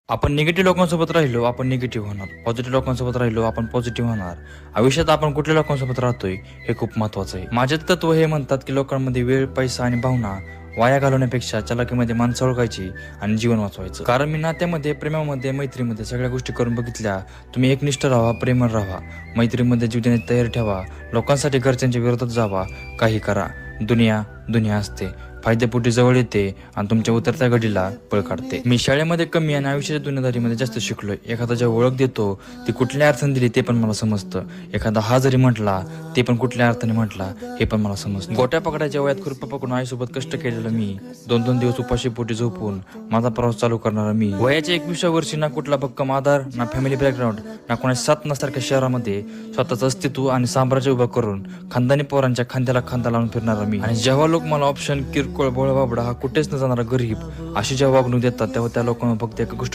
आपण निगेटिव्ह लोकांसोबत राहिलो आपण निगेटिव्ह होणार, पॉझिटिव्ह लोकांसोबत राहिलो आपण पॉझिटिव्ह होणार. आयुष्यात आपण कुठल्या लोकांसोबत राहतोय हे खूप महत्वाचं आहे. माझे तत्व हे म्हणतात की लोकांमध्ये वेळ, पैसा आणि भावना वाया घालवण्यापेक्षा चलाकीमध्ये माणसं ओळखायची आणि जीवन वाचवायचं. कारण मी नात्यामध्ये, प्रेमामध्ये, मैत्रीमध्ये सगळ्या गोष्टी करून बघितल्या. तुम्ही एकनिष्ठ राहा, प्रेमळ राहा, मैत्रीमध्ये जीव देण्याची तयारी ठेवा, लोकांसाठी घरच्यांच्या विरोधात जावा, काही करा. दुनिया दुनिया असते, फायदेपोटी जवळ येते आणि तुमच्या उतरत्या घडीला पळ काढते. मी शाळेमध्ये कमी आणि आयुष्याच्या दुनियादारीमध्ये जास्त शिकलोय. एखादा जेव्हा ओळख देतो ती कुठल्या अर्थाने दिली ते पण मला समजतं. एखादा हा जरी म्हटला ते पण कुठल्या अर्थाने म्हटला हे पण मला समजतं. गोट्या पकडायच्या वयात खुरपा पकडून आईसोबत कष्ट केलेलं मी, 2-2 दिवस उपाशी पोटी झोपून माझा प्रवास चालू करणारा मी, वयाच्या 21व्या वर्षी ना कुठला भक्कम आधार, ना फॅमिली बॅकग्राऊंड, ना कोणाच्या साथ नसल्यासारख्या शहरामध्ये स्वतःचं अस्तित्व आणि साम्राज्य उभं करून खानदानी पोरांच्या खांद्याला खांदा लावून फिरणारा मी. आणि जेव्हा लोक मला ऑप्शन, किरकोळ, भोळा बाबडा, हा कुठेच न जाणारा गरीब अशी जेव्हा वागणूक देतात तेव्हा त्या लोकांना फक्त एका गोष्ट